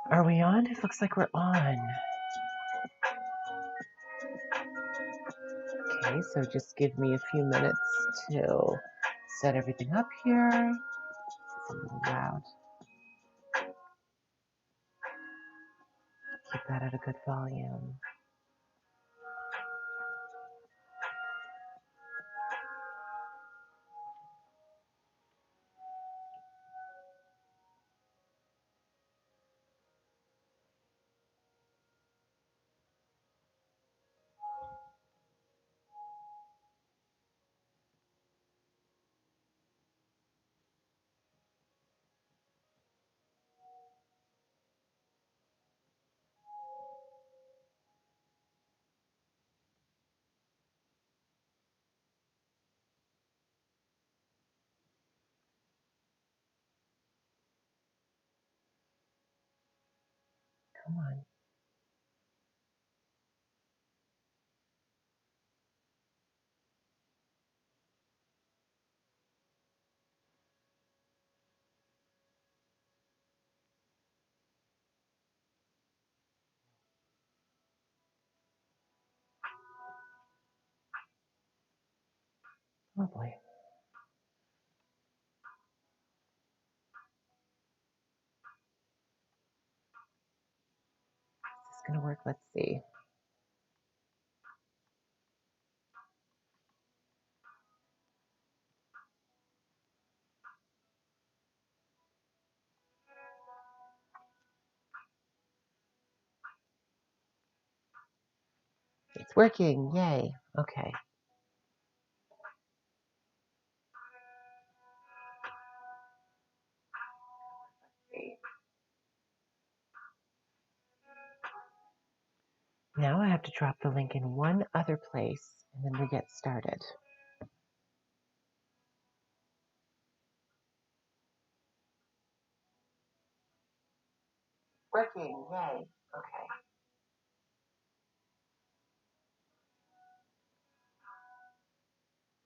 Are we on? It looks like we're on. Okay, so just give me a few minutes to set everything up here. It's a little loud. Keep that at a good volume. Come on. Oh boy. Is this going to work? Let's see. It's working. Yay. Okay. Now I have to drop the link in one other place, and then we get started. Working. Yay. Okay.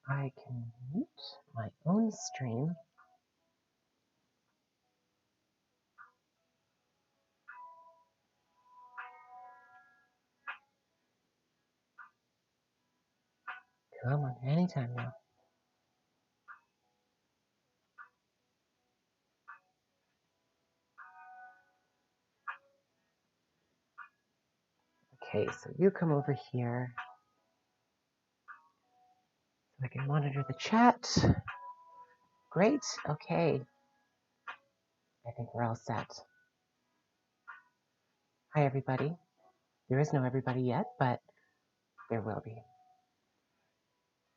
I can mute my own stream. Come on, anytime now. Okay, so you come over here so I can monitor the chat. Great. Okay. I think we're all set. Hi, everybody. There is no everybody yet, but there will be.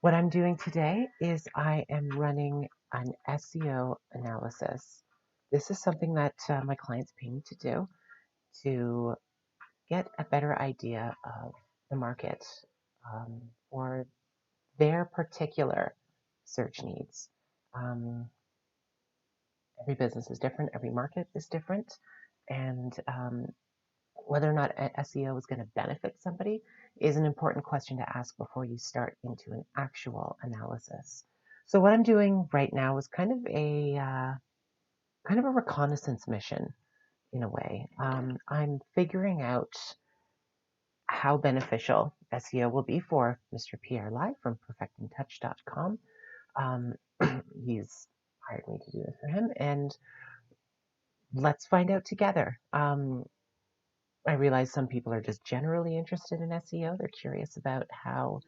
What I'm doing today is I am running an SEO analysis. This is something that my clients pay me to do to get a better idea of the market for their particular search needs. Every business is different, every market is different, and whether or not SEO is going to benefit somebody is an important question to ask before you start into an actual analysis. So what I'm doing right now is kind of a reconnaissance mission in a way. I'm figuring out how beneficial SEO will be for Mr. Pierre Live from perfectingtouch.com. He's hired me to do this for him, and let's find out together. I realize some people are just generally interested in SEO. They're curious about how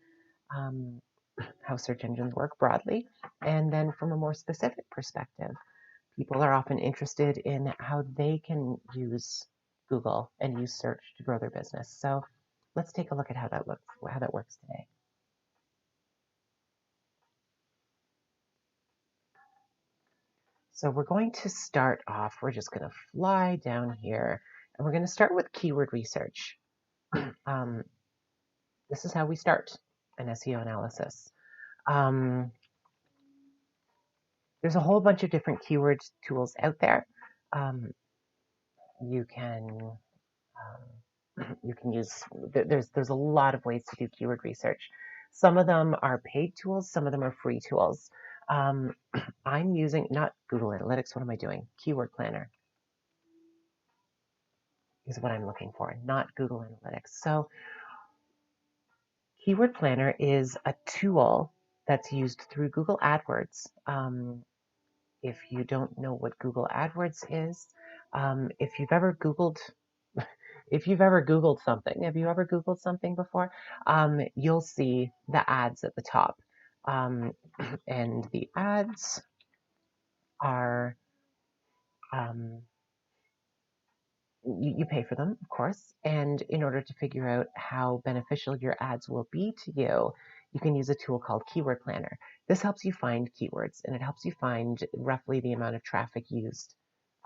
search engines work broadly. And then from a more specific perspective, people are often interested in how they can use Google and use search to grow their business. So let's take a look at how that works today. So we're going to start off, we're just going to fly down here, and we're going to start with keyword research. This is how we start an SEO analysis. There's a whole bunch of different keyword tools out there. You can use, there's a lot of ways to do keyword research. Some of them are paid tools, some of them are free tools. I'm using, not Google Analytics, what am I doing? Keyword Planner. is what I'm looking for, not Google Analytics. So Keyword Planner is a tool that's used through Google AdWords. If you don't know what Google AdWords is, if you've ever Googled something, have you ever Googled something before? You'll see the ads at the top. And the ads are, you pay for them, of course. And in order to figure out how beneficial your ads will be to you, you can use a tool called Keyword Planner. This helps you find keywords, and it helps you find roughly the amount of traffic used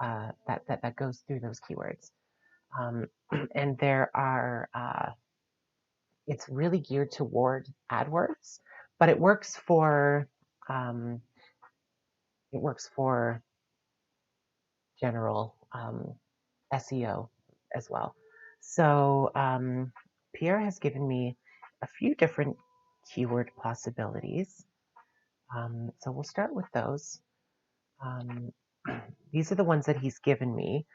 that goes through those keywords. And there are, it's really geared toward AdWords, but it works for general SEO as well. So Pierre has given me a few different keyword possibilities. So we'll start with those. These are the ones that he's given me.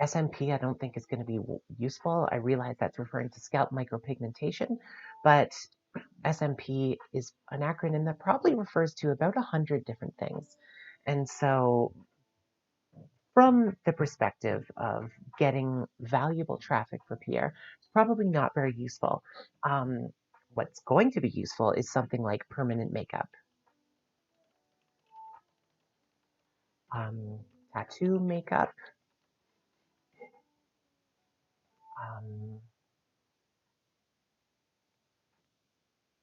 SMP I don't think is going to be useful. I realize that's referring to scalp micropigmentation, but SMP is an acronym that probably refers to about 100 different things. And so from the perspective of getting valuable traffic for Pierre, it's probably not very useful. What's going to be useful is something like permanent makeup, tattoo makeup,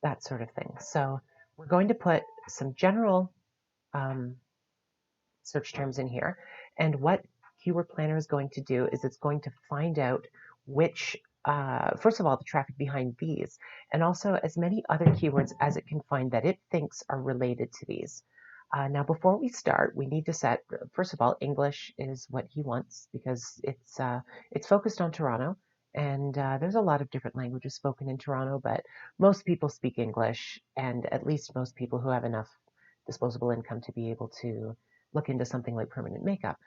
that sort of thing. So we're going to put some general search terms in here. And what Keyword Planner is going to do is it's going to find out which, first of all, the traffic behind these, and also as many other keywords as it can find that it thinks are related to these. Now, before we start, we need to set, first of all, English is what he wants because it's focused on Toronto. And there's a lot of different languages spoken in Toronto, but most people speak English, and at least most people who have enough disposable income to be able to look into something like permanent makeup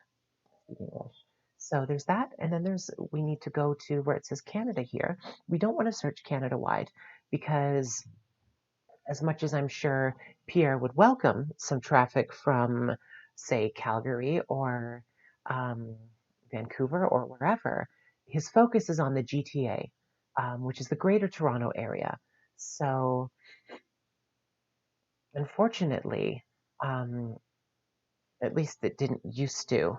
speak English. So there's that, and then we need to go to where it says Canada here. We don't want to search Canada-wide because as much as I'm sure Pierre would welcome some traffic from, say, Calgary or Vancouver or wherever, his focus is on the GTA, which is the Greater Toronto Area. So, unfortunately, at least it didn't used to.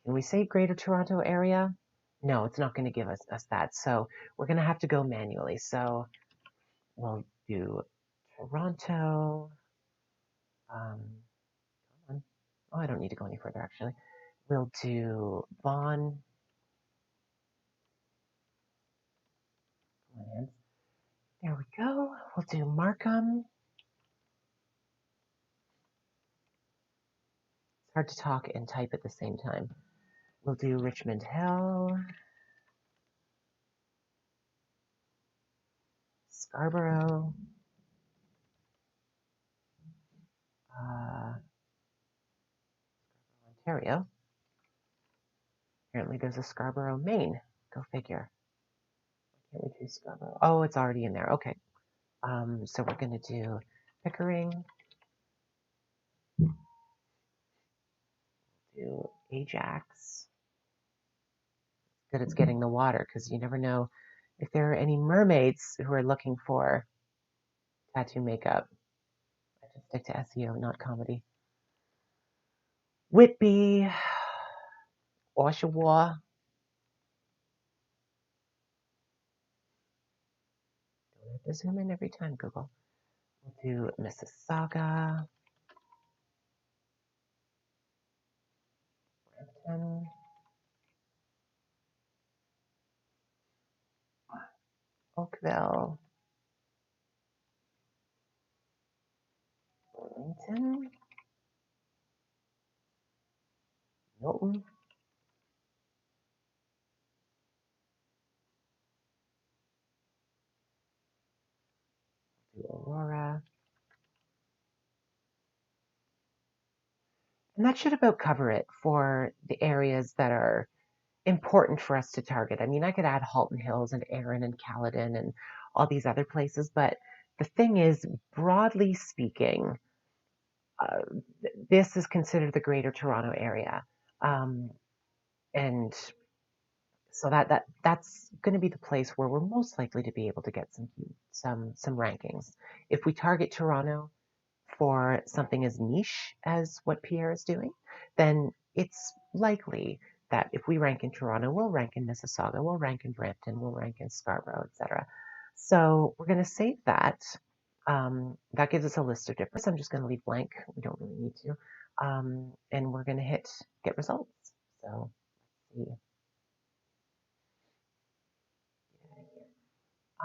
Can we say Greater Toronto Area? No, it's not going to give us that. So we're going to have to go manually. So we'll do Toronto. Oh, I don't need to go any further, actually. We'll do Vaughan. There we go. We'll do Markham. It's hard to talk and type at the same time. We'll do Richmond Hill. Scarborough. Ontario. Apparently there's a Scarborough, Maine. Go figure. Why can't we do Scarborough? Oh, it's already in there. Okay. So we're going to do Pickering. Do Ajax. Good, it's getting the water because you never know if there are any mermaids who are looking for tattoo makeup. I just stick to SEO, not comedy. Whitby, Oshawa. Don't have to zoom in every time, Google. We'll do Mississauga, Brampton, Oakville, Burlington, Milton, do Aurora, And that should about cover it for the areas that are important for us to target. I mean, I could add Halton Hills and Erin and Caledon and all these other places, but the thing is, broadly speaking, uh, this is considered the Greater Toronto Area, and so that's going to be the place where we're most likely to be able to get some rankings. If we target Toronto for something as niche as what Pierre is doing, then it's likely that if we rank in Toronto, we'll rank in Mississauga, we'll rank in Brampton, we'll rank in Scarborough, etc. So we're going to save that. That gives us a list of different. I'm just going to leave blank. We don't really need to. And we're going to hit get results. So let's see.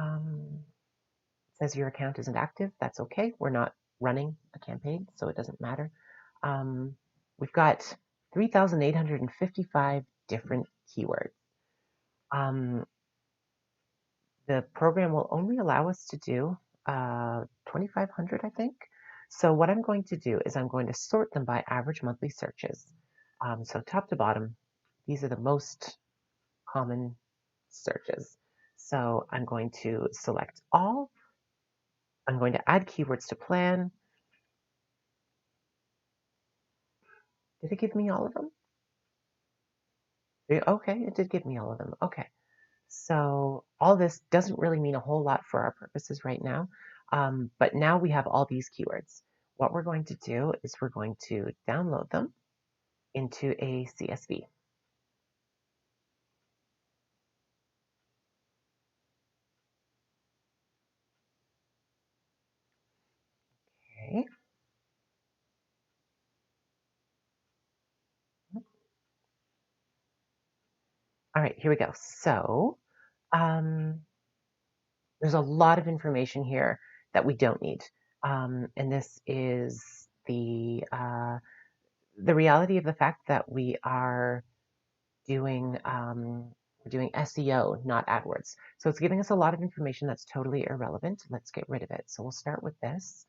It says your account isn't active. That's okay. We're not running a campaign, so it doesn't matter. We've got 3,855 different keywords. The program will only allow us to do 2,500, I think. So what I'm going to do is I'm going to sort them by average monthly searches. So top to bottom, these are the most common searches. So I'm going to select all. I'm going to add keywords to plan. Did it give me all of them? Okay, it did give me all of them. Okay. So all this doesn't really mean a whole lot for our purposes right now. But now we have all these keywords. What we're going to do is we're going to download them into a CSV. Okay. All right, here we go. So there's a lot of information here that we don't need. And this is the reality of the fact that we are doing we're doing SEO, not AdWords. So it's giving us a lot of information that's totally irrelevant. Let's get rid of it. So we'll start with this.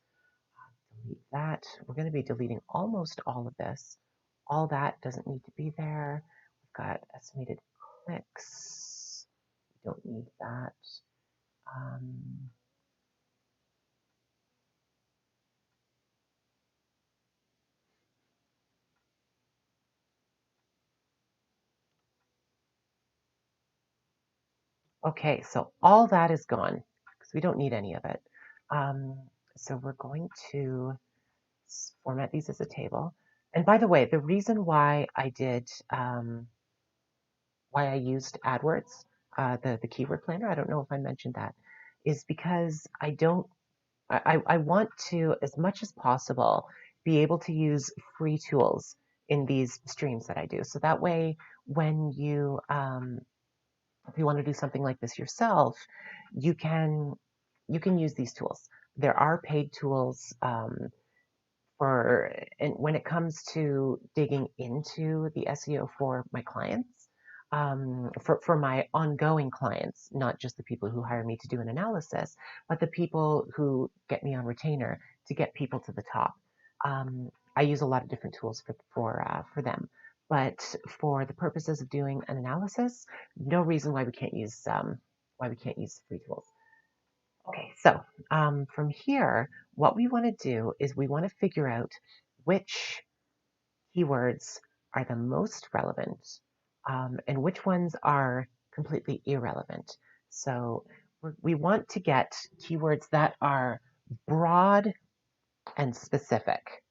Delete that. We're going to be deleting almost all of this. All that doesn't need to be there. We've got estimated clicks. We don't need that. Okay, so all that is gone because we don't need any of it. So we're going to format these as a table. And by the way, the reason why I did, why I used AdWords, the keyword planner, I don't know if I mentioned that, is because I want to, as much as possible, be able to use free tools in these streams that I do. So that way, when you, if you want to do something like this yourself, you can use these tools. There are paid tools and when it comes to digging into the SEO for my clients, for my ongoing clients, not just the people who hire me to do an analysis, but the people who get me on retainer to get people to the top. I use a lot of different tools for them. But for the purposes of doing an analysis, no reason why we can't use free tools. Okay, so from here, what we want to do is we want to figure out which keywords are the most relevant and which ones are completely irrelevant. So we want to get keywords that are broad and specific,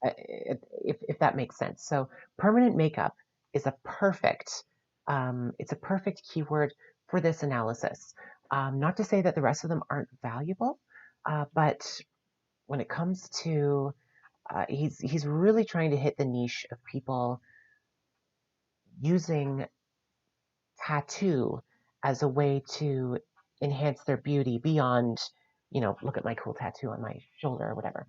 if that makes sense. So permanent makeup is a perfect, it's a perfect keyword for this analysis. Not to say that the rest of them aren't valuable, but when it comes to, he's really trying to hit the niche of people using tattoo as a way to enhance their beauty beyond, look at my cool tattoo on my shoulder or whatever.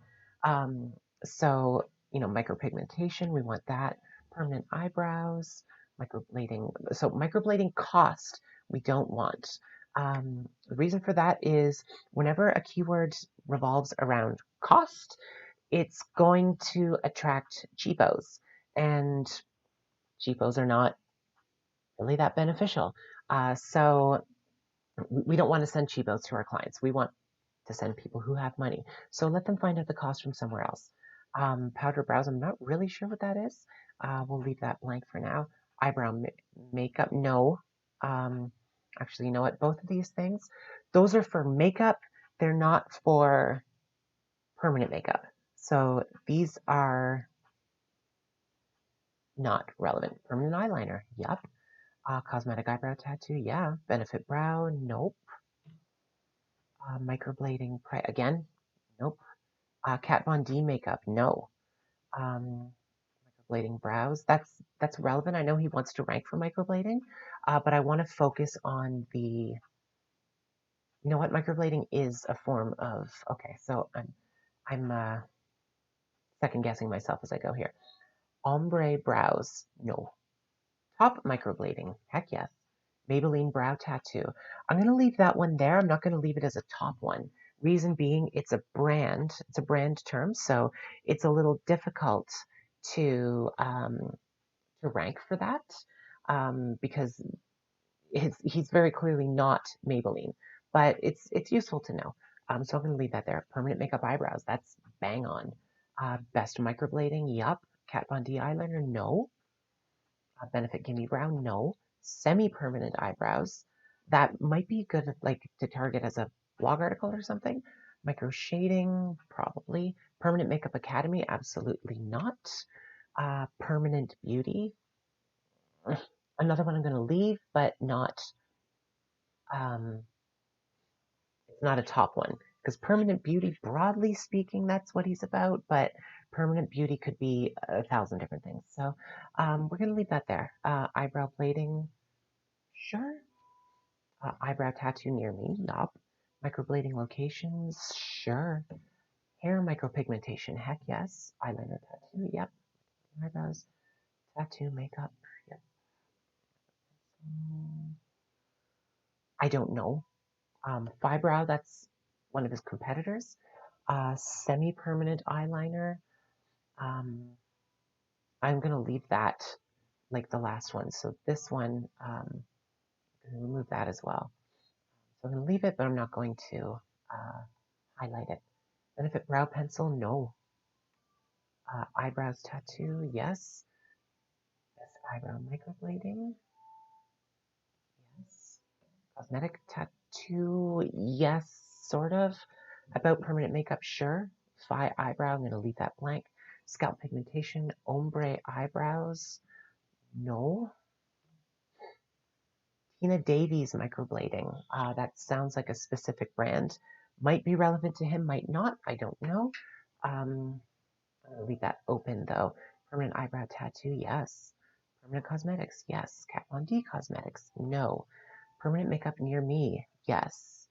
So, micropigmentation, we want that. Permanent eyebrows, microblading. So microblading cost, we don't want. The reason for that is whenever a keyword revolves around cost, it's going to attract cheapos, and cheapos are not really that beneficial. So we don't want to send cheapos to our clients. We want to send people who have money. So let them find out the cost from somewhere else. Powder brows, I'm not really sure what that is. We'll leave that blank for now. Eyebrow makeup, no. Actually, you know what? Both of these things, those are for makeup. They're not for permanent makeup. So these are not relevant. Permanent eyeliner, yep. Cosmetic eyebrow tattoo, yeah. Benefit brow, nope. Microblading, again, nope. Kat Von D makeup, no. Microblading brows, that's relevant. I know he wants to rank for microblading, but I want to focus on the, you know what, microblading is a form of, okay, so I'm second guessing myself as I go here. Ombre brows, no. Top microblading, heck yes. Maybelline brow tattoo. I'm going to leave that one there. I'm not going to leave it as a top one. Reason being, it's a brand term, so it's a little difficult to rank for that because he's very clearly not Maybelline, but it's useful to know. So I'm going to leave that there. Permanent makeup eyebrows, that's bang on. Best microblading, yup. Kat Von D eyeliner, no. Benefit Gimme Brow, no. Semi-permanent eyebrows, that might be good like to target as a blog article or something. Micro shading, probably. Permanent Makeup Academy, absolutely not. Permanent Beauty, another one I'm going to leave, but not, it's not a top one. Because Permanent Beauty, broadly speaking, that's what he's about, but Permanent Beauty could be 1,000 different things. So we're going to leave that there. Eyebrow plating, sure. Eyebrow tattoo near me, yup. Microblading locations, sure. Hair micropigmentation, heck yes. Eyeliner tattoo, yep. Eyebrows, tattoo, makeup, yep. I don't know. Fibrow, that's one of his competitors. Semi-permanent eyeliner. I'm going to leave that like the last one. So this one, I'm going to remove that as well. So I'm going to leave it, but I'm not going to highlight it. Benefit brow pencil, no. Eyebrows tattoo, yes. Best eyebrow microblading, yes. Cosmetic tattoo, yes, sort of. About permanent makeup, sure. Fi eyebrow, I'm going to leave that blank. Scalp pigmentation, ombre eyebrows, no. Tina Davies microblading, that sounds like a specific brand. Might be relevant to him, might not, I don't know. I'm going to leave that open though. Permanent eyebrow tattoo, yes. Permanent cosmetics, yes. Kat Von D cosmetics, no. Permanent makeup near me, yes.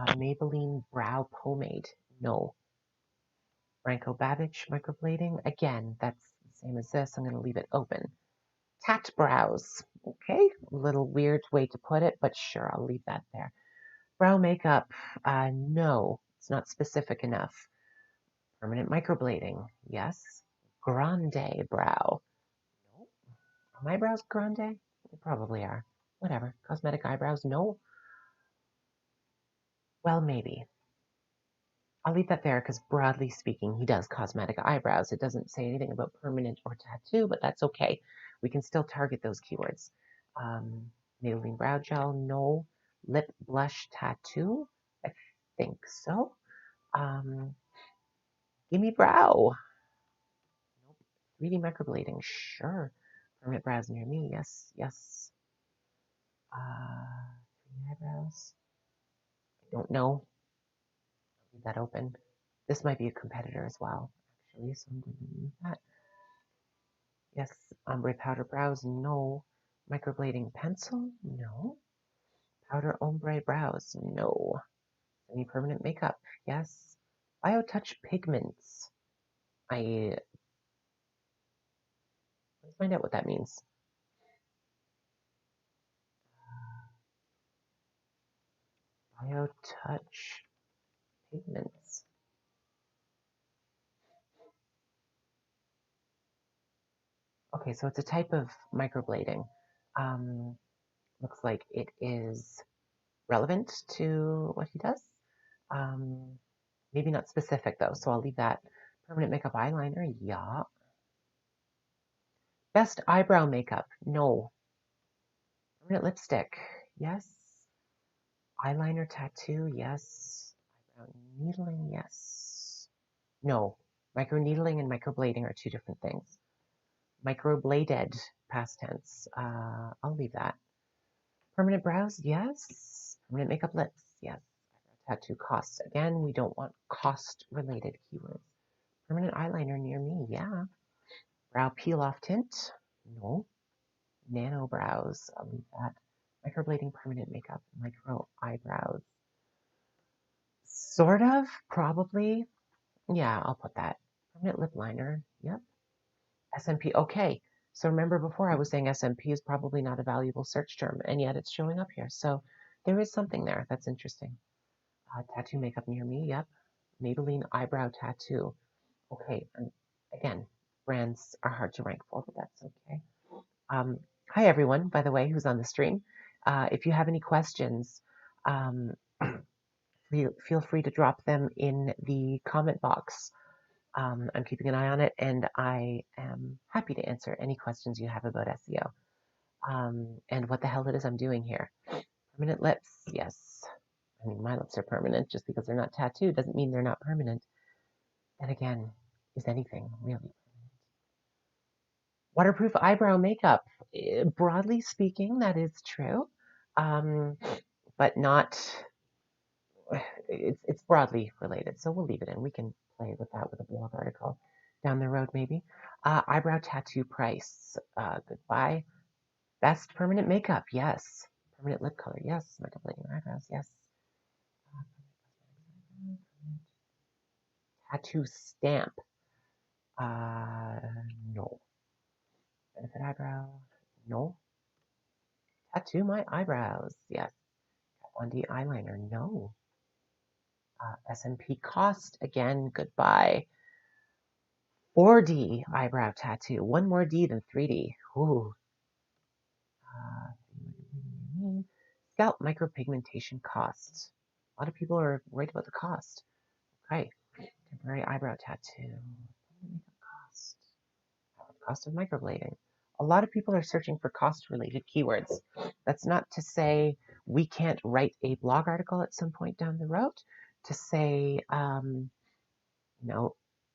Maybelline brow pomade, no. Branko Babbage microblading, again, that's the same as this. I'm going to leave it open. Tat brows, okay. A little weird way to put it, but sure, I'll leave that there. Brow makeup, no, it's not specific enough. Permanent microblading, yes. Grande brow, no. Are my brows grande? They probably are. Whatever. Cosmetic eyebrows, no. Well, maybe. I'll leave that there because broadly speaking, he does cosmetic eyebrows. It doesn't say anything about permanent or tattoo, but that's okay. We can still target those keywords. Maybelline brow gel, no. Lip blush tattoo, I think so. Gimme brow. Nope. 3D microblading, sure. Permanent brows near me, yes, yes. 3D eyebrows. I don't know. I'll leave that open. This might be a competitor as well, actually, so I'm going to leave that. Yes, ombre powder brows, no. Microblading pencil, no. Powder ombre brows, no. Semi-permanent makeup, yes. BioTouch pigments. Let's find out what that means. BioTouch pigments. Okay, so it's a type of microblading. Looks like it is relevant to what he does. Maybe not specific though, so I'll leave that. Permanent makeup eyeliner, yeah. Best eyebrow makeup, no. Permanent lipstick, yes. Eyeliner tattoo, yes. Eyebrow needling, yes. No, microneedling and microblading are two different things. Microbladed, past tense. I'll leave that. Permanent brows, yes. Permanent makeup lips, yes. Tattoo costs. Again, we don't want cost-related keywords. Permanent eyeliner near me, yeah. Brow peel-off tint, no. Nano brows, I'll leave that. Microblading permanent makeup, micro eyebrows. Sort of, probably. Yeah, I'll put that. Permanent lip liner, yep. SMP, okay. So remember before I was saying SMP is probably not a valuable search term, and yet it's showing up here. So there is something there. That's interesting. Tattoo makeup near me, yep. Maybelline eyebrow tattoo. Okay, and again, brands are hard to rank for, but that's okay. Hi everyone, by the way, who's on the stream. If you have any questions, feel free to drop them in the comment box. I'm keeping an eye on it, and I am happy to answer any questions you have about SEO. And what the hell it is I'm doing here. Permanent lips, yes. I mean, my lips are permanent. Just because they're not tattooed doesn't mean they're not permanent. And again, is anything really? Waterproof eyebrow makeup. Broadly speaking, that is true, but not, it's broadly related, so we'll leave it in. We can play with that with a blog article down the road, maybe. Eyebrow tattoo price. Goodbye. Best permanent makeup, yes. Permanent lip color, yes. Microblading eyebrows, yes. Tattoo stamp. No. Benefit eyebrow, no. Tattoo my eyebrows, yes. 1D eyeliner, no. SMP cost, again, goodbye. 4D eyebrow tattoo, one more D than 3D. Ooh. Scalp micropigmentation cost. A lot of people are worried about the cost. Okay, temporary eyebrow tattoo. Cost. Cost of microblading. A lot of people are searching for cost-related keywords. That's not to say we can't write a blog article at some point down the road to say,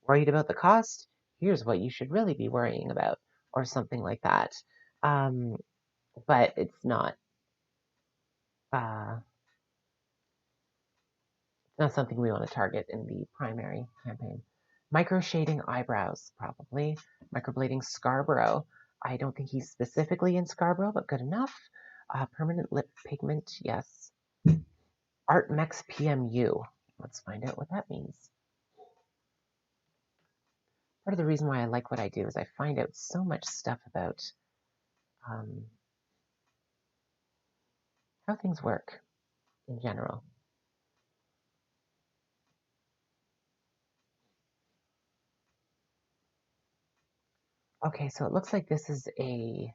worried about the cost? Here's what you should really be worrying about, or something like that. But it's not something we want to target in the primary campaign. Micro shading eyebrows, probably. Microblading Scarborough. I don't think he's specifically in Scarborough, but good enough. Permanent lip pigment, yes. Artmex PMU. Let's find out what that means. Part of the reason why I like what I do is I find out so much stuff about how things work in general. Okay, so it looks like this is a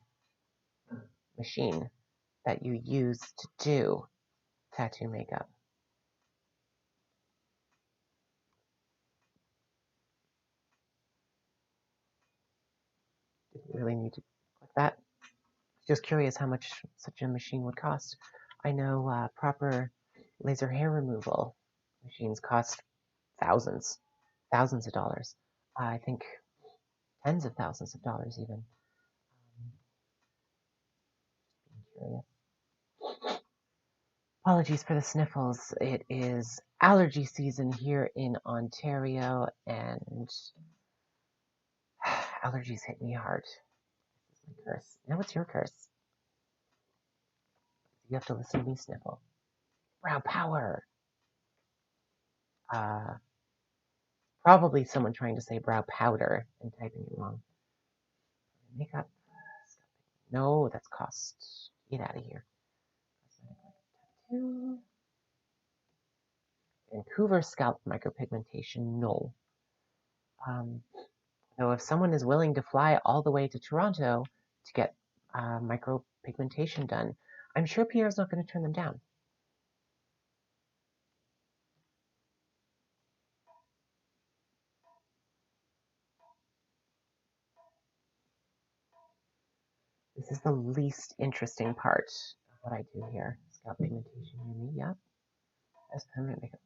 machine that you use to do tattoo makeup. Didn't really need to click that. Just curious how much such a machine would cost. I know proper laser hair removal machines cost thousands of dollars. I think tens of thousands of dollars even. Being curious. Apologies for the sniffles. It is allergy season here in Ontario, and allergies hit me hard. This is my curse. Now what's your curse? You have to listen to me sniffle. Brow power. Probably someone trying to say brow powder and typing it wrong. Makeup. No, that's cost. Get out of here. Vancouver scalp micropigmentation. No. So if someone is willing to fly all the way to Toronto to get micropigmentation done, I'm sure Pierre's not going to turn them down. This is the least interesting part of what I do here. Scalp pigmentation near me, yep. As permanent makeup.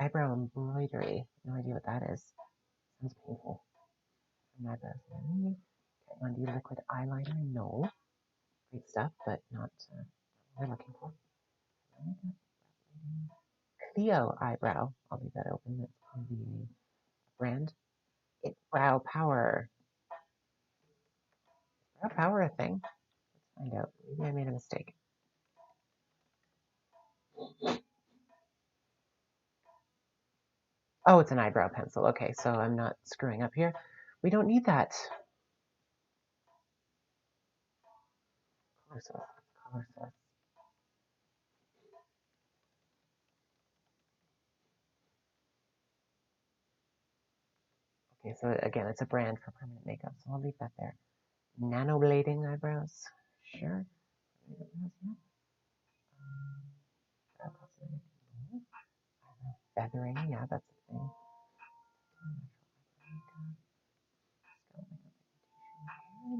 Eyebrow embroidery. No idea what that is. Sounds painful. Eyebrows near me. Okay, Monday liquid eyeliner. No. Great stuff, but not what we're looking for. Cleo eyebrow. I'll leave that open. That's probably a brand. It Brow Power. Brow Power a thing? Let's find out. Maybe I made a mistake. Oh, it's an eyebrow pencil. Okay, so I'm not screwing up here. We don't need that. Color source. Color source. Okay, so again, it's a brand for permanent makeup, so I'll leave that there. Nanoblading eyebrows. Sure. Feathering, yeah, that's a thing.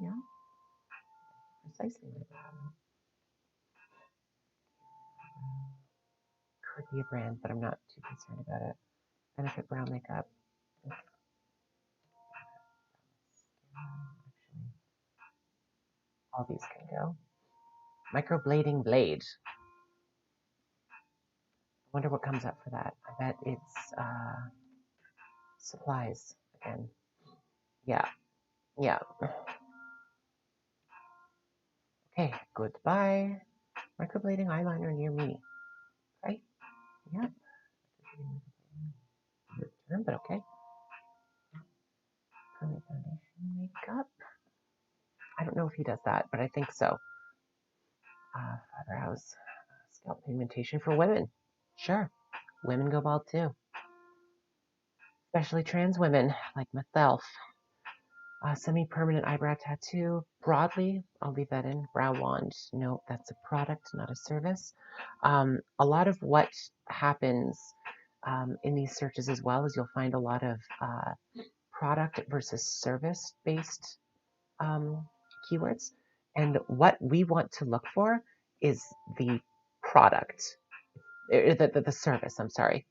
Yeah, precisely. Could be a brand, but I'm not too concerned about it. Benefit Brow Makeup. Actually, all these can go. Microblading blade. I wonder what comes up for that. I bet it's supplies again. Yeah, yeah. Okay, goodbye. Microblading eyeliner near me. Right? Yeah. Weird term, but okay. Permanent foundation makeup. I don't know if he does that, but I think so. Eyebrows. Scalp pigmentation for women. Sure. Women go bald too. Especially trans women like myself. Semi-permanent eyebrow tattoo. Broadly, I'll leave that in. Brow wand. No, that's a product, not a service. A lot of what happens in these searches as well is you'll find a lot of product versus service-based keywords. And what we want to look for is the product, the service, I'm sorry.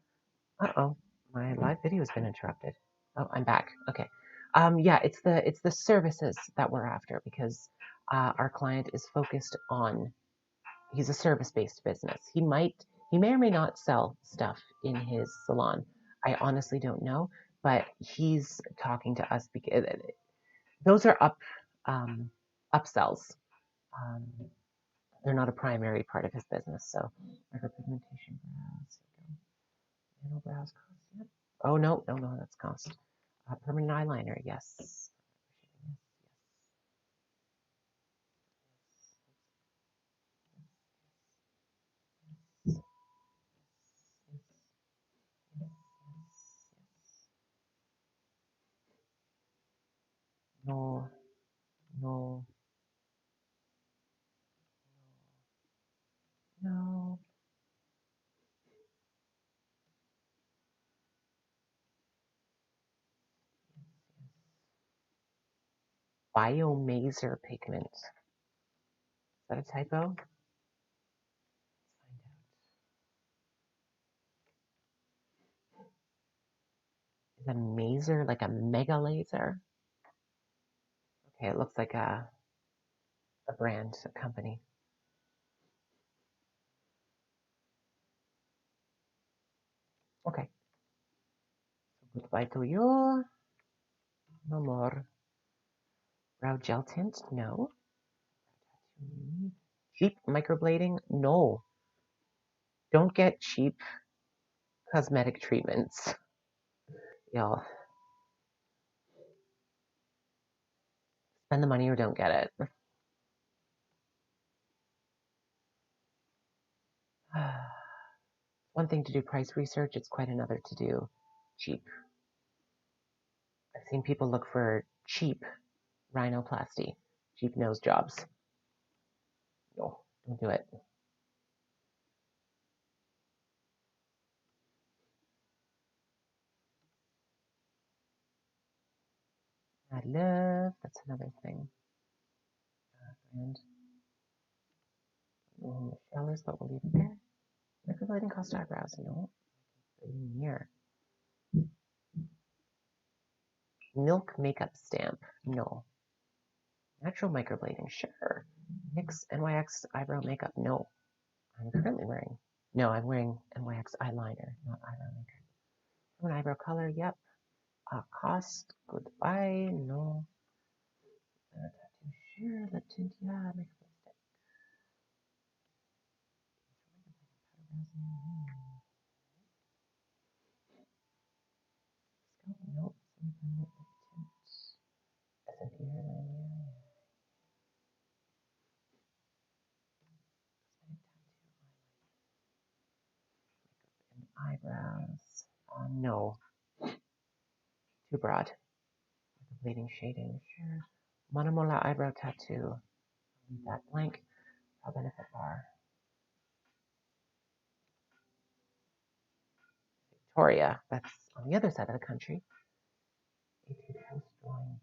Uh-oh, my live video has been interrupted. Oh, I'm back. Okay. Yeah, it's the services that we're after because our client is focused on, he's a service-based business. He may or may not sell stuff in his salon. I honestly don't know, but he's talking to us because those are upsells. They're not a primary part of his business. So micropigmentation brows, nano brows cost. Yep. Oh no, that's cost. Permanent eyeliner, yes. No, no, no. Biomaser pigment. Is that a typo? Is a maser like a mega laser? Okay, it looks like a brand, a company. Okay. So goodbye to you. No more. Brow gel tint? No. Cheap microblading? No. Don't get cheap cosmetic treatments, y'all. Spend the money or don't get it. One thing to do price research, it's quite another to do cheap. I've seen people look for cheap rhinoplasty, cheap nose jobs. No, don't do it. I love, that's another thing. And Michelle but we'll leave it there. Microblading cost eyebrows, no. Here. Milk makeup stamp, no. Natural microblading, sure. NYX NYX eyebrow makeup, no. I'm currently wearing, no, I'm wearing NYX eyeliner, not eyebrow makeup. An eyebrow color, yep. Cost, goodbye, no. Tattoo, sure. Lip tint, yeah. Makeup lipstick. Scalp, nope. Lip tint. SEO hairline, yeah. Eyebrows. No. Too broad. Bleeding shading, sure. Monomola eyebrow tattoo. Leave that blank. Brow benefit bar. Victoria. That's on the other side of the country. Etude house drawing.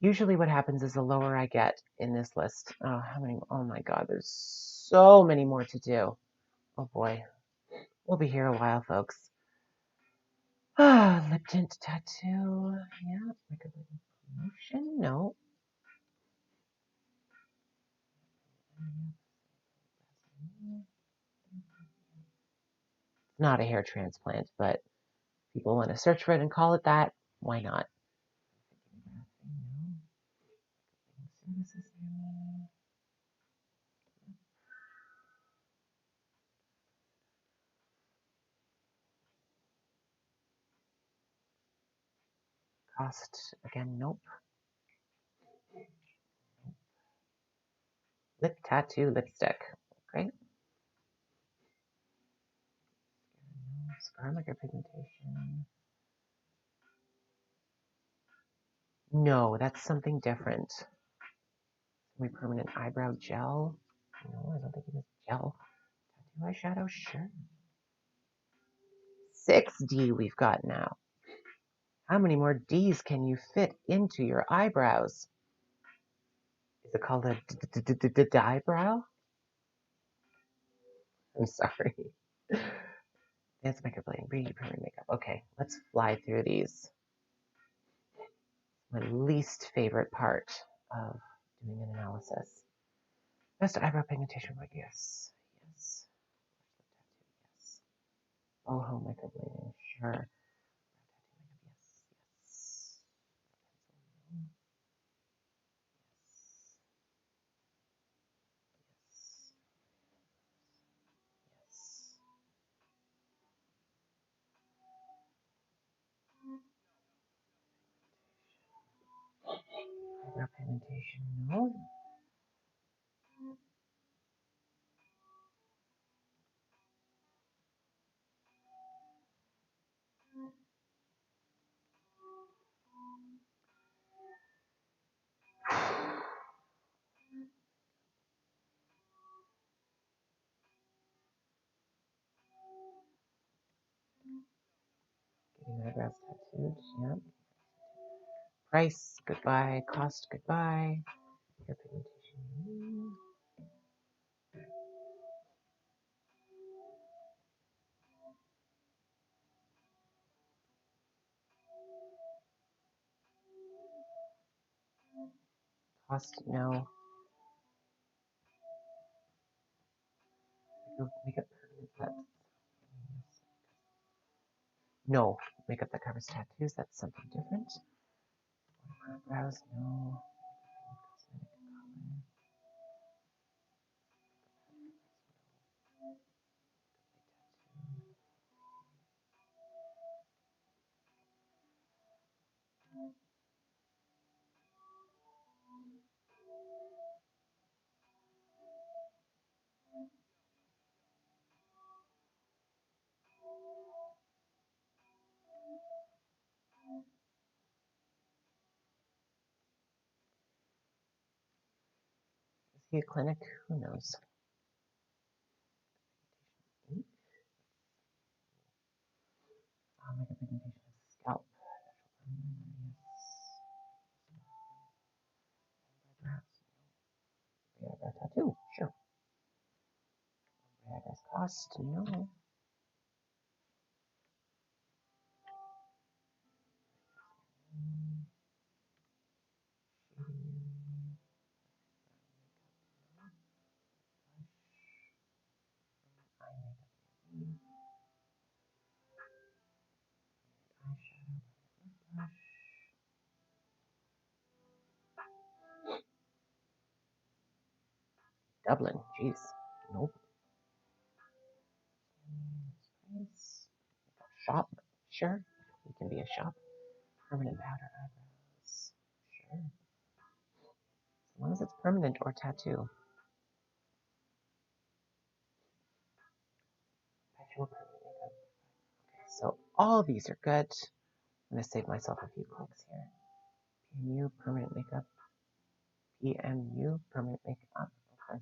Usually what happens is the lower I get in this list, oh, how many, oh my God, there's so many more to do. Oh boy, we'll be here a while, folks. Lip tint tattoo, yeah, microblading promotion, no. Not a hair transplant, but people want to search for it and call it that, why not? Cost, again, nope. Lip tattoo lipstick, okay. Scar micropigmentation. No, that's something different. Semi-permanent eyebrow gel. No, I don't think it is gel. Tattoo eyeshadow, sure. 6D we've got now. How many more Ds can you fit into your eyebrows? Is it called a eyebrow? I'm sorry. That's microblading, beauty permanent makeup. Okay, let's fly through these. My least favorite part of doing an analysis. Best eyebrow pigmentation, like yes, yes. Yes. Oh, microblading, sure. Yes, yes. Representation, no. Getting eyebrows tattooed, yep. Price, goodbye. Cost, goodbye. Representation. Cost, no. Makeup permanent lips. No. Makeup that covers tattoos, that's something different. Eyebrows, no. Is he a clinic? Who knows? Micropigmentation of scalp. Eyebrow tattoo, sure. Eyebrows cost, no. Dublin, jeez. Nope. Shop, sure. You can be a shop. Permanent powder eyebrows, sure. As long as it's permanent or tattoo. Perpetual permanent makeup. Okay, so all of these are good. I'm going to save myself a few clicks here. PMU, permanent makeup. PMU, permanent makeup. Okay.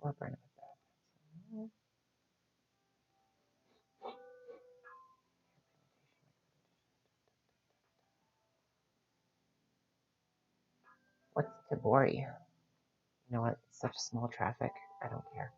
Or burn it. What's Tabori? You know what? Such small traffic. I don't care.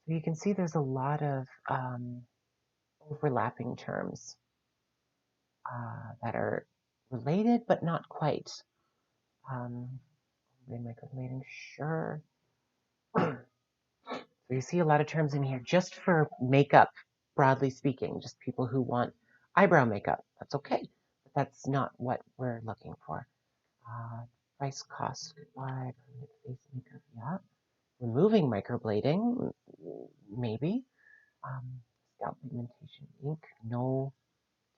So you can see there's a lot of overlapping terms that are related, but not quite. Microblading, sure. So you see a lot of terms in here just for makeup, broadly speaking, just people who want eyebrow makeup. That's okay, but that's not what we're looking for. Price, cost, goodbye, permanent face makeup, yeah. Removing microblading, maybe. Scalp pigmentation ink, no.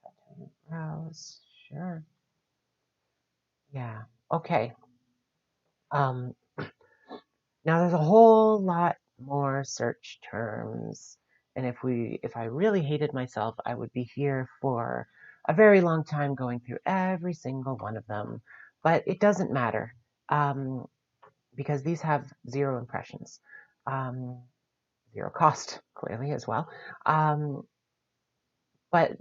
Tattoo brows, sure. Yeah, okay. Now there's a whole lot more search terms, and if I really hated myself, I would be here for a very long time going through every single one of them. But it doesn't matter because these have 0 impressions, 0 cost clearly as well. But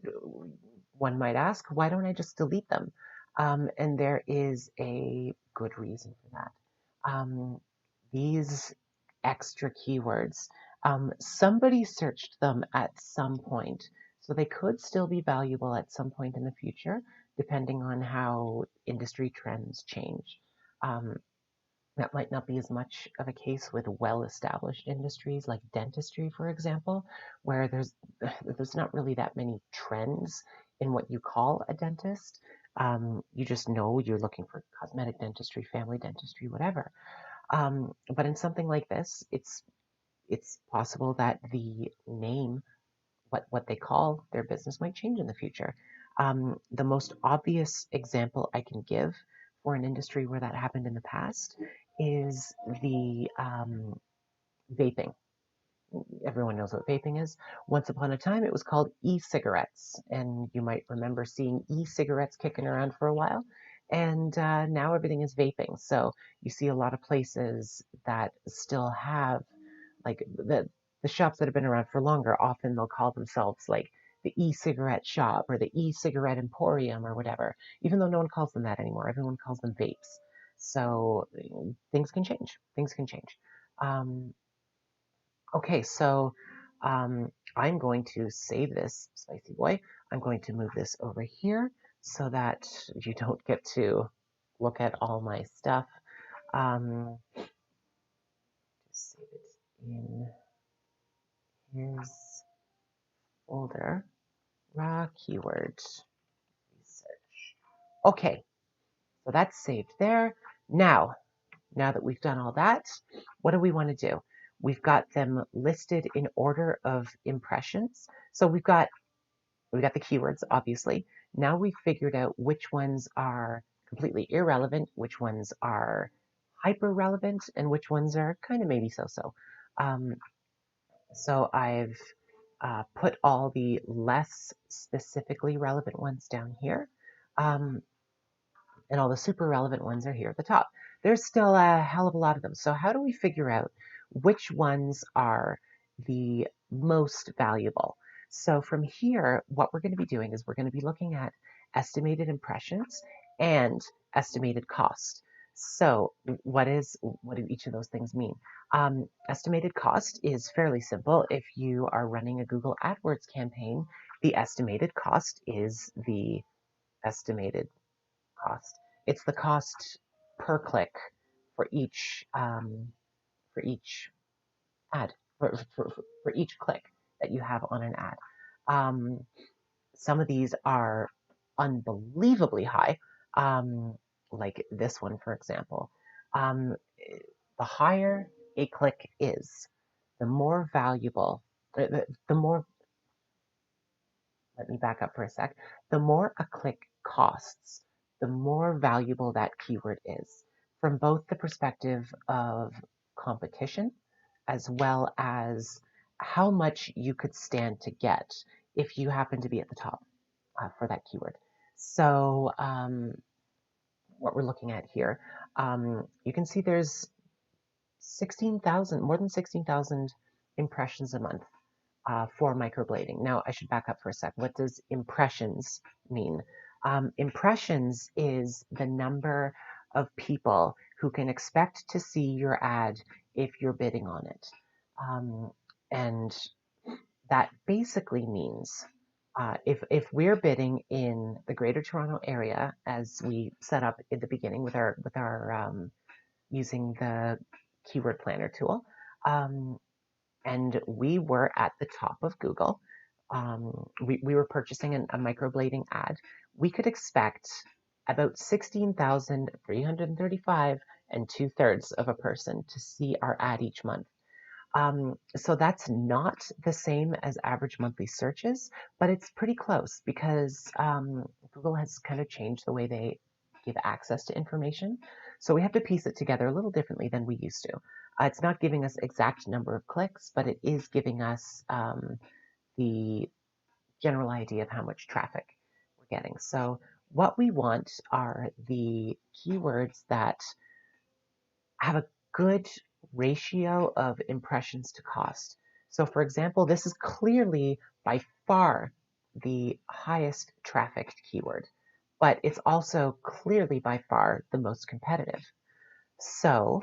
one might ask, why don't I just delete them? And there is a good reason for that. These extra keywords, somebody searched them at some point, so they could still be valuable at some point in the future, depending on how industry trends change. That might not be as much of a case with well-established industries like dentistry, for example, where there's not really that many trends in what you call a dentist. You just know you're looking for cosmetic dentistry, family dentistry, whatever. But in something like this, it's It's possible that the name, what they call their business, might change in the future. The most obvious example I can give for an industry where that happened in the past is the vaping. Everyone knows what vaping is. Once upon a time, it was called e-cigarettes, and you might remember seeing e-cigarettes kicking around for a while. And now everything is vaping. So you see a lot of places that still have, like, the shops that have been around for longer. Often they'll call themselves like the e-cigarette shop or the e-cigarette emporium or whatever, even though no one calls them that anymore. Everyone calls them vapes. So things can change. Things can change. Okay, so I'm going to save this, Spicy Boy. I'm going to move this over here so that you don't get to look at all my stuff. Just save it in his folder. Raw keyword research. Okay, so that's saved there. Now that we've done all that, what do we want to do? We've got them listed in order of impressions. So we've got the keywords, obviously. Now we've figured out which ones are completely irrelevant, which ones are hyper relevant, and which ones are kind of maybe so-so. So I've put all the less specifically relevant ones down here. And all the super relevant ones are here at the top. There's still a hell of a lot of them. So how do we figure out which ones are the most valuable? So from here, what we're going to be doing is we're going to be looking at estimated impressions and estimated cost. So what do each of those things mean? Estimated cost is fairly simple. If you are running a Google AdWords campaign, the estimated cost is the estimated cost. It's the cost per click for each ad, for each click that you have on an ad. Some of these are unbelievably high, like this one, for example. The higher a click is, the more valuable, the more, let me back up for a sec, the more a click costs, the more valuable that keyword is, from both the perspective of competition as well as how much you could stand to get if you happen to be at the top for that keyword. So what we're looking at here, you can see there's 16,000, more than 16,000 impressions a month for microblading. Now, I should back up for a sec. What does impressions mean? Impressions is the number of people who can expect to see your ad if you're bidding on it. And that basically means if we're bidding in the Greater Toronto Area, as we set up at the beginning with our using the keyword planner tool, and we were at the top of Google, we were purchasing a microblading ad, we could expect about 16,335 and 2/3 of a person to see our ad each month. So that's not the same as average monthly searches, but it's pretty close because Google has kind of changed the way they give access to information. So we have to piece it together a little differently than we used to. It's not giving us exact number of clicks, but it is giving us the general idea of how much traffic we're getting. So what we want are the keywords that have a good ratio of impressions to cost. So for example, this is clearly by far the highest trafficked keyword, but it's also clearly by far the most competitive. So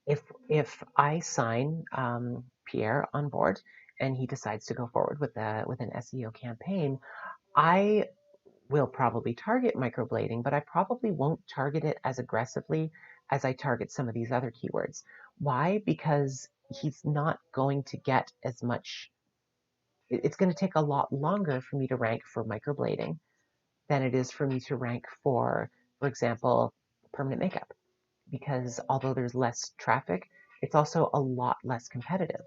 if I sign Pierre on board and he decides to go forward with an SEO campaign, I will probably target microblading, but I probably won't target it as aggressively as I target some of these other keywords. Why? Because he's not going to get as much. It's going to take a lot longer for me to rank for microblading than it is for me to rank for example, permanent makeup. Because although there's less traffic, it's also a lot less competitive.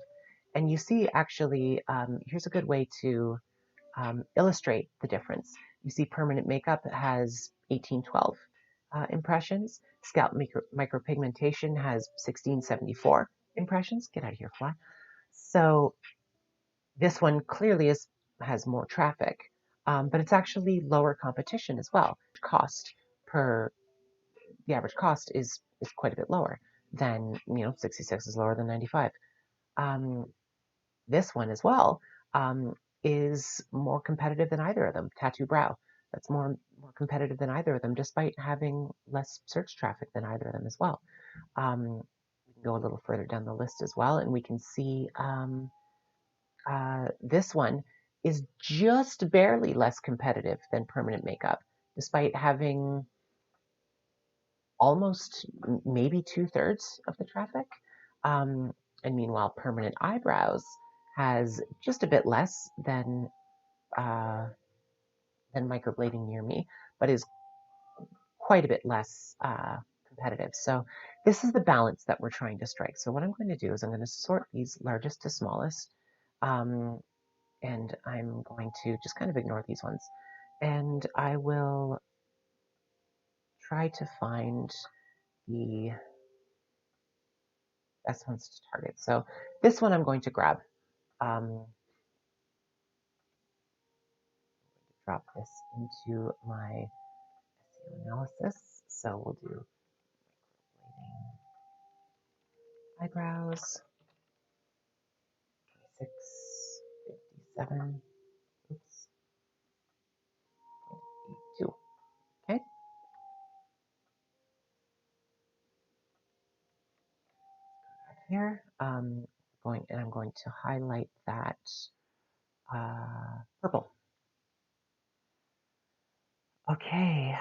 And you see, actually, here's a good way to illustrate the difference. You see permanent makeup has 1812 impressions. Scalp micropigmentation has 1674 impressions. Get out of here, fly. So this one clearly has more traffic, but it's actually lower competition as well. The average cost is quite a bit lower than, 66 is lower than 95. This one as well is more competitive than either of them. Tattoo brow, that's more competitive than either of them, despite having less search traffic than either of them as well. We can go a little further down the list as well, and we can see this one is just barely less competitive than permanent makeup, despite having almost maybe 2/3 of the traffic. And meanwhile, permanent eyebrows has just a bit less than microblading near me, but is quite a bit less competitive. So this is the balance that we're trying to strike. So what I'm going to do is I'm going to sort these largest to smallest, and I'm going to just kind of ignore these ones. And I will try to find the best ones to target. So this one I'm going to grab. Drop this into my SEO analysis. So we'll do eyebrows, 26, 57, oops, 82. Okay. Here, I'm going to highlight that purple. Okay.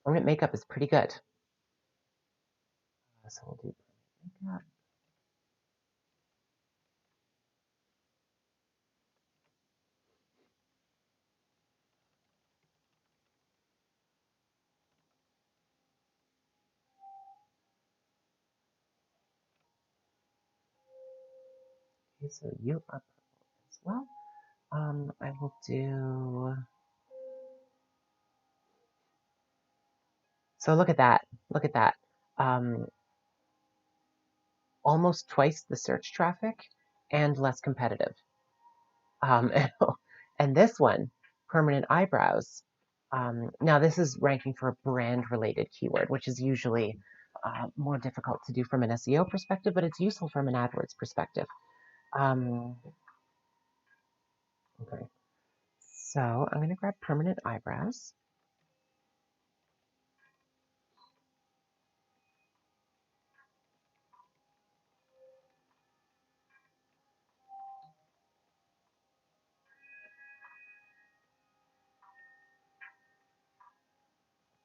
Permanent makeup is pretty good. So we'll do makeup. Okay, so you are purple as well. I will do. So look at that. Look at that. Almost twice the search traffic and less competitive. And this one, permanent eyebrows. Now this is ranking for a brand-related keyword, which is usually more difficult to do from an SEO perspective, but it's useful from an AdWords perspective. Okay, so I'm going to grab permanent eyebrows.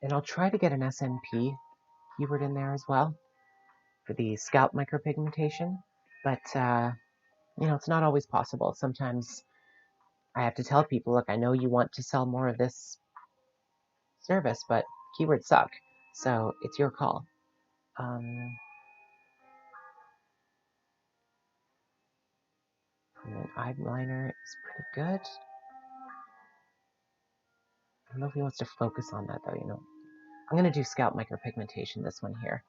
And I'll try to get an SNP keyword in there as well for the scalp micropigmentation, but it's not always possible. Sometimes I have to tell people, look, I know you want to sell more of this service, but keywords suck, so it's your call. Permanent eyeliner is pretty good. I don't know if he wants to focus on that though, I'm going to do scalp micropigmentation, this one here.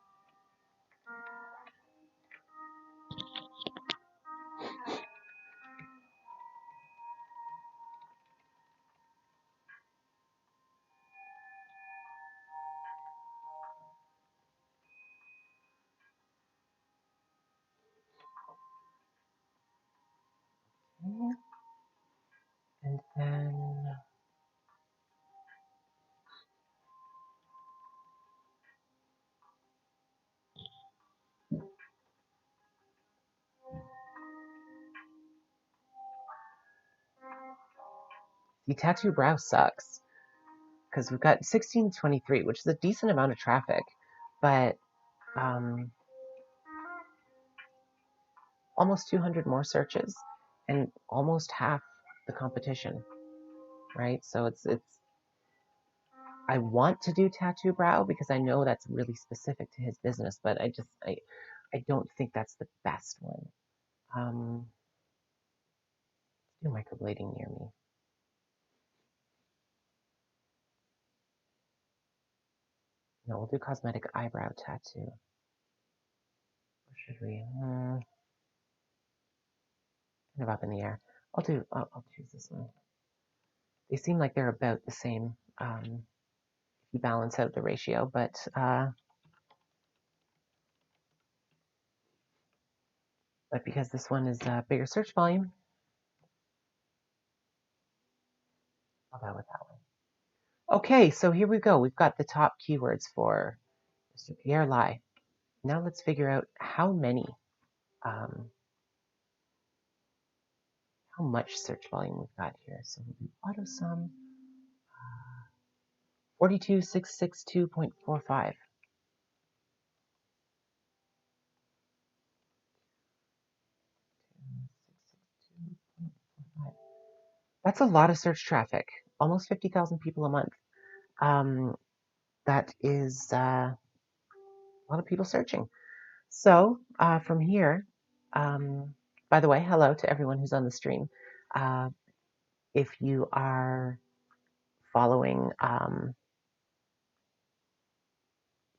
Okay. And then the tattoo brow sucks because we've got 1623, which is a decent amount of traffic, but almost 200 more searches and almost half the competition, right? So it's I want to do tattoo brow because I know that's really specific to his business, but I don't think that's the best one. Do microblading near me. No, we'll do cosmetic eyebrow tattoo. Or should we? Kind of up in the air. I'll choose this one. They seem like they're about the same. If you balance out the ratio, but because this one is a bigger search volume, I'll go with that one. Okay, so here we go. We've got the top keywords for Mr. Pierre Lai. Now let's figure out how much search volume we've got here. So we'll do auto sum 42662.45. That's a lot of search traffic, almost 50,000 people a month. That is a lot of people searching. So from here, by the way, hello to everyone who's on the stream. If you are following,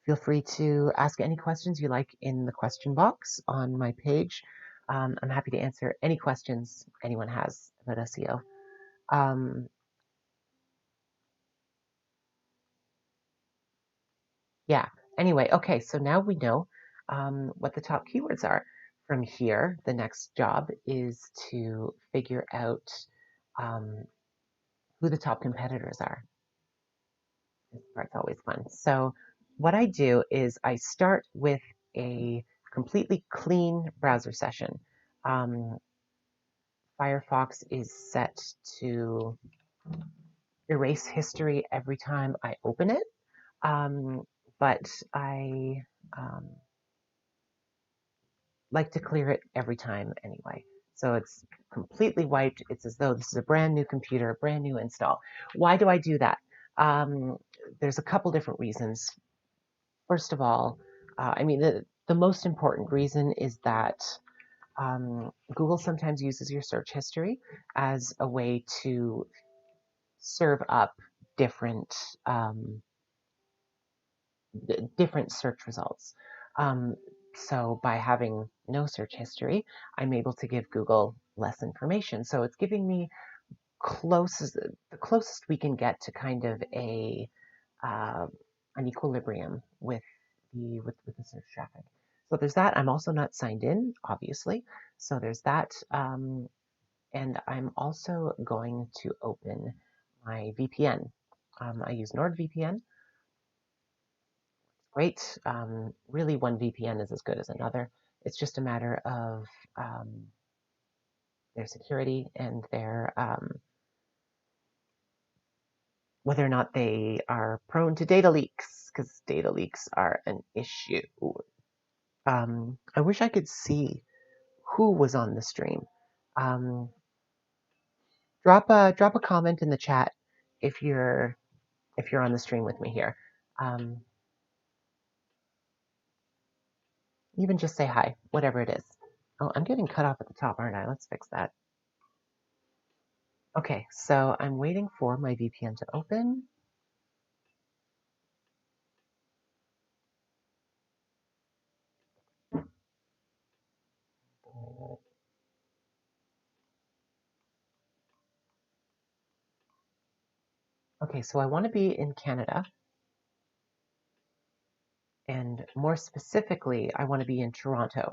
feel free to ask any questions you like in the question box on my page. I'm happy to answer any questions anyone has about SEO. Yeah, anyway, okay, so now we know what the top keywords are. From here, the next job is to figure out who the top competitors are. This part's always fun. So what I do is I start with a completely clean browser session. Firefox is set to erase history every time I open it, but I like to clear it every time anyway. So it's completely wiped. It's as though this is a brand new computer, a brand new install. Why do I do that? There's a couple different reasons. First of all, I mean, the most important reason is that Google sometimes uses your search history as a way to serve up different different search results. So by having no search history, I'm able to give Google less information. So it's giving me the closest we can get to kind of an equilibrium with the search traffic. So there's that. I'm also not signed in, obviously. So there's that. And I'm also going to open my VPN. I use NordVPN. Great. Really, one VPN is as good as another. It's just a matter of their security and their whether or not they are prone to data leaks, because data leaks are an issue. I wish I could see who was on the stream. Drop a comment in the chat if you're on the stream with me here. Even just say hi, whatever it is. Oh, I'm getting cut off at the top, aren't I? Let's fix that. Okay, so I'm waiting for my VPN to open. Okay, so I want to be in Canada. And more specifically, I want to be in Toronto.